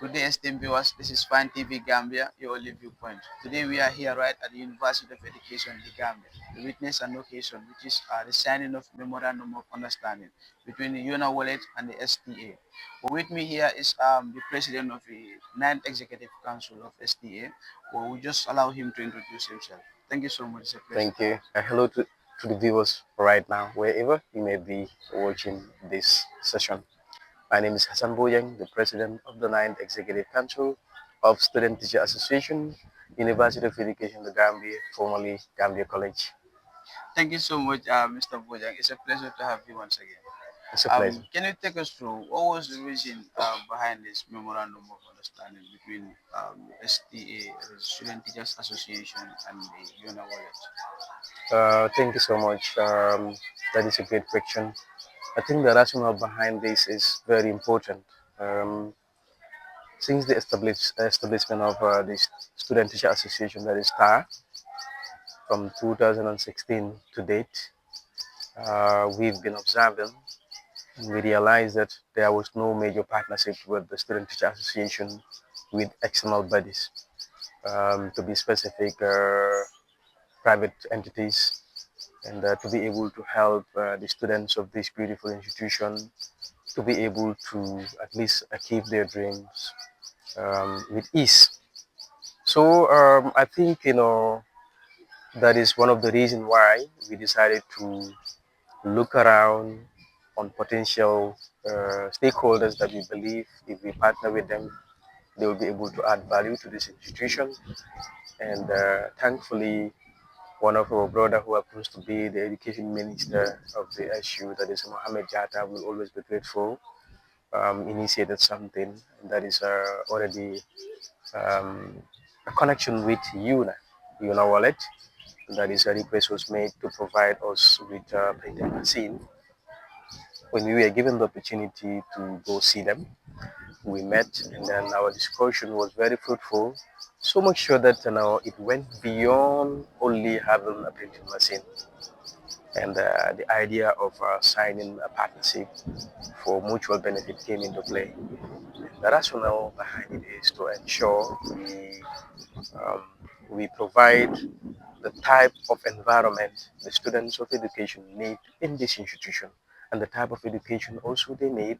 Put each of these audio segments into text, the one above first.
Good day, esteemed viewers. This is Fan TV Gambia, your only viewpoint. Today we are here right at the University of Education, the Gambia, to witness an occasion which is the signing of Memorandum of Understanding between the UNA Wallet and the STA. But with me here is the President of the Ninth Executive Council of STA. We'll just allow him to introduce himself. Thank you so much. It's a pleasure. Thank you. Hello to the viewers right now, wherever you may be watching this session. My name is Hassan Boyang, the President of the Ninth Executive Council of Student Teacher Association, University of Education, the Gambia, formerly Gambia College. Thank you so much, Mr. Bojang. It's a pleasure to have you once again. It's a pleasure. Can you take us through what was the reason behind this memorandum of understanding between STA, the Student Teachers Association, and the UNA Wallet? Thank you so much. That is a great question. I think the rationale behind this is very important. Since the establishment of the Student Teacher Association, that is STAR, from 2016 to date, we've been observing. We realized that there was no major partnership with the Student Teacher Association with external bodies. To be specific, private entities, and to be able to help the students of this beautiful institution to be able to at least achieve their dreams with ease. So I think that is one of the reasons why we decided to look around on potential stakeholders that we believe if we partner with them, they will be able to add value to this institution. And thankfully, one of our brother who happens to be the education minister of the SU, that is Mohammed Jatta, will always be grateful, initiated something that is already a connection with UNA Wallet. That is a request was made to provide us with a printing machine. When we were given the opportunity to go see them, we met, and then our discussion was very fruitful. So much sure that it went beyond only having a printing machine, and the idea of signing a partnership for mutual benefit came into play. The rationale behind it is to ensure um, we provide the type of environment the students of education need in this institution, and the type of education also they need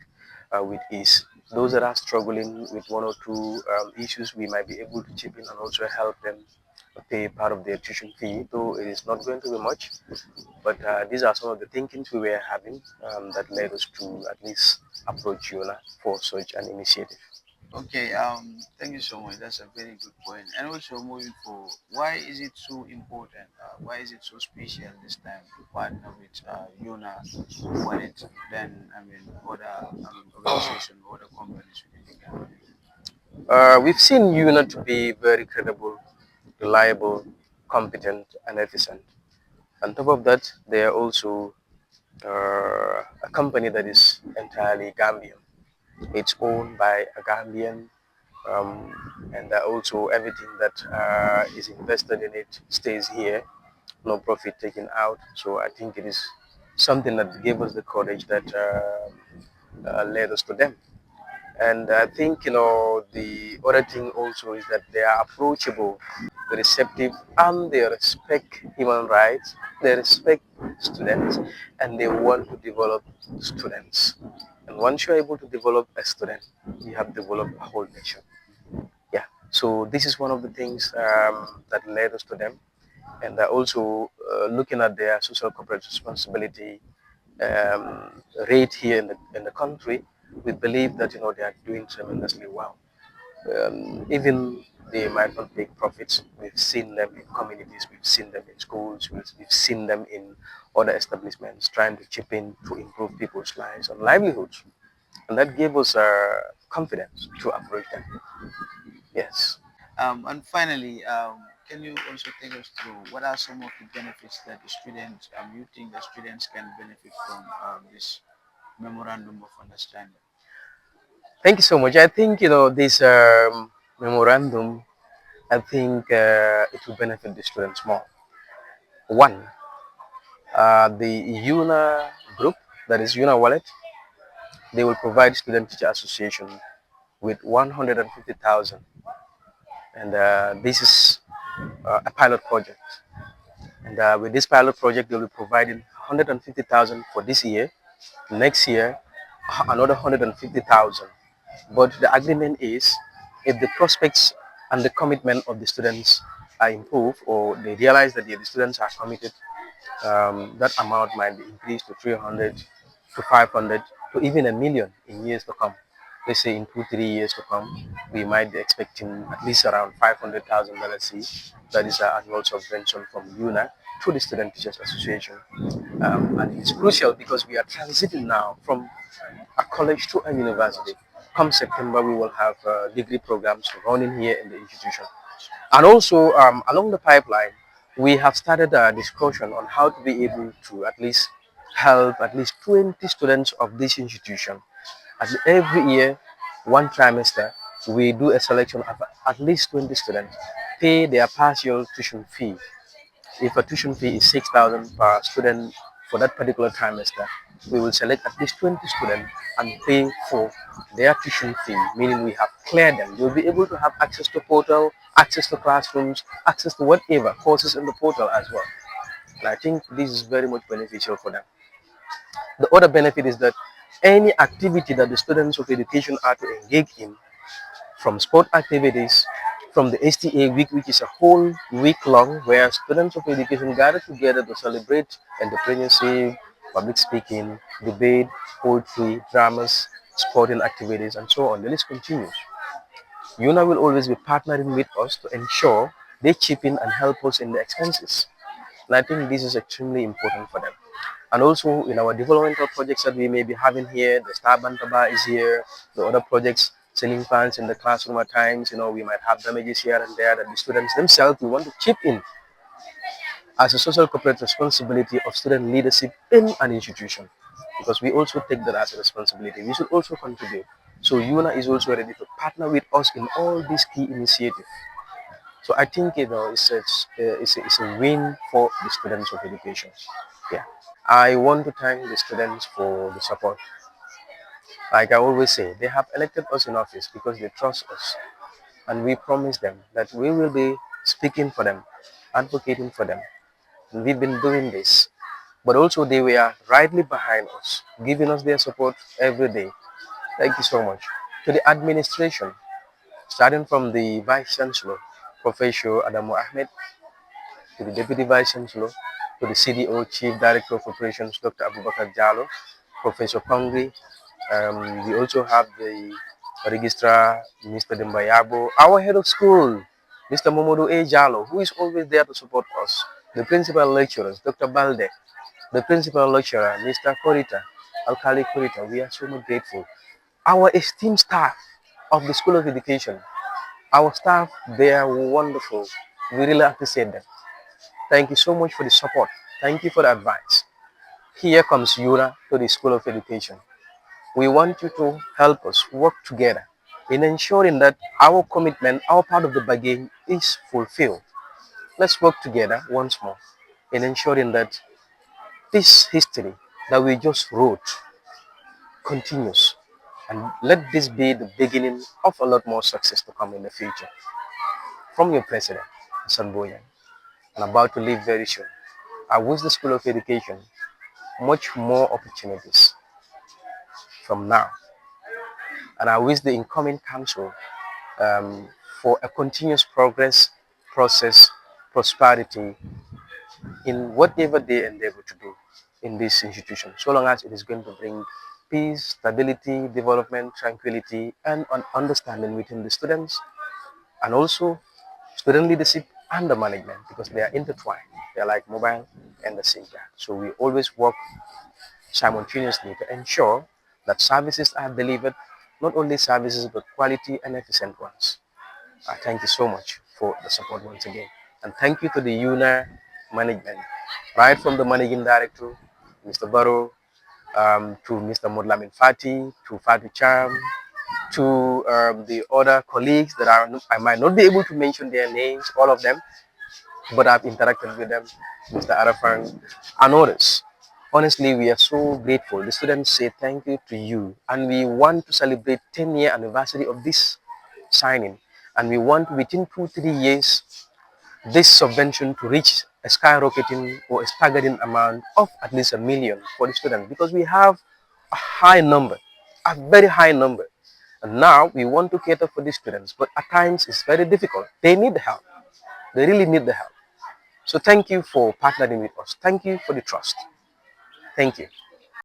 with ease. Those that are struggling with one or two issues, we might be able to chip in and also help them pay part of their tuition fee, though it is not going to be much. But these are some of the thinkings we were having that led us to at least approach UNA for such an initiative. Okay, thank you so much. That's a very good point. And also moving forward, why is it so important? Why is it so special this time to partner with UNA Wallet than other organizations, other companies within the Gambia? We've seen UNA to be very credible, reliable, competent, and efficient. On top of that, they are also a company that is entirely Gambian. It's owned by a Gambian, and also everything that is invested in it stays here, no profit taken out. So I think it is something that gave us the courage that led us to them. And I think the other thing also is that they are approachable, receptive, and they respect human rights. They respect students, and they want to develop students. And once you are able to develop a student, you have developed a whole nation. Yeah. So this is one of the things that led us to them, and also looking at their social corporate responsibility rate here in the country, we believe that they are doing tremendously well. Even they might not make profits. We've seen them in communities, we've seen them in schools, we've seen them in other establishments trying to chip in to improve people's lives and livelihoods, and that gave us confidence to approach them. Yes. And finally, can you also take us through what are some of the benefits that the students, you think the students can benefit from this memorandum of understanding? Thank you so much. I think this memorandum. I think it will benefit the students more. One, the UNA group, that is UNA Wallet, they will provide Student Teacher Association with 150,000, and this is a pilot project. And with this pilot project, they'll be providing 150,000 for this year. Next year, another 150,000. But the agreement is, if the prospects and the commitment of the students are improved, or they realize that the students are committed, that amount might be increased to 300 to 500 to even a million in years to come. Let's say in 2 3 years to come, we might be expecting at least around $500,000. That is our annual subvention from UNA to the Student Teachers Association. And it's crucial because we are transiting now from a college to a university. Come September, we will have degree programs running here in the institution. And also, along the pipeline, we have started a discussion on how to be able to at least help at least 20 students of this institution. Every year, one trimester, we do a selection of at least 20 students, pay their partial tuition fee. If a tuition fee is 6,000 per student for that particular trimester, we will select at least 20 students and pay for their tuition fee, meaning we have cleared them. You'll be able to have access to portal, access to classrooms, access to whatever courses in the portal as well. And I think this is very much beneficial for them. The other benefit is that any activity that the students of education are to engage in, from sport activities, from the STA week, which is a whole week long, where students of education gather together to celebrate entrepreneurship, public speaking, debate, poetry, dramas, sporting activities, and so on. The list continues. UNA will always be partnering with us to ensure they chip in and help us in the expenses. And I think this is extremely important for them. And also in our developmental projects that we may be having here, the Star Bantaba is here, the other projects, ceiling fans in the classroom at times, we might have damages here and there that the students themselves, we want to chip in as a social corporate responsibility of student leadership in an institution. Because we also take that as a responsibility. We should also contribute. So UNA is also ready to partner with us in all these key initiatives. So I think it's a win for the students of education. Yeah. I want to thank the students for the support. Like I always say, they have elected us in office because they trust us. And we promise them that we will be speaking for them, advocating for them. And we've been doing this. But also they were rightly behind us, giving us their support every day. Thank you so much. To the administration, starting from the Vice Chancellor, Professor Adamu Ahmed, to the Deputy Vice Chancellor, to the CDO, Chief Director of Operations, Dr. Abubakar Jalo, Professor Pangri. We also have the Registrar, Mr. Dembayabo, our head of school, Mr. Momodu A. Jalo, who is always there to support us, the principal lecturers, Dr. Balde, the principal lecturer, Mr. Korita, Alkali Korita. We are so much grateful. Our esteemed staff of the School of Education, our staff, they are wonderful. We really appreciate them. Thank you so much for the support. Thank you for the advice. Here comes Yura to the School of Education. We want you to help us work together in ensuring that our commitment, our part of the bargain is fulfilled. Let's work together once more in ensuring that this history that we just wrote continues. And let this be the beginning of a lot more success to come in the future. From your president, Hassan Boyan, and about to leave very soon, I wish the School of Education much more opportunities from now. And I wish the incoming council um, for a continuous progress, process, prosperity in whatever they endeavor to do in this institution, so long as it is going to bring peace, stability, development, tranquility, and an understanding within the students, and also student leadership and the management, because they are intertwined. They are like mobile and the SIM card. So we always work simultaneously to ensure that services are delivered, not only services, but quality and efficient ones. Thank you so much for the support once again. And thank you to the UNA management, right from the managing director, Mr. Barrow, to Mr. Modlamin Fati, to Fatu Cham, to the other colleagues that I might not be able to mention their names, all of them, but I've interacted with them, Mr. Arafang, and others. Honestly, we are so grateful. The students say thank you to you, and we want to celebrate 10-year anniversary of this signing, and we want within 2-3 years this subvention to reach a skyrocketing or a staggering amount of at least 1 million for the students, because we have a high number, a very high number. And now we want to cater for the students, but at times it's very difficult. They need the help. They really need the help. So thank you for partnering with us. Thank you for the trust. Thank you.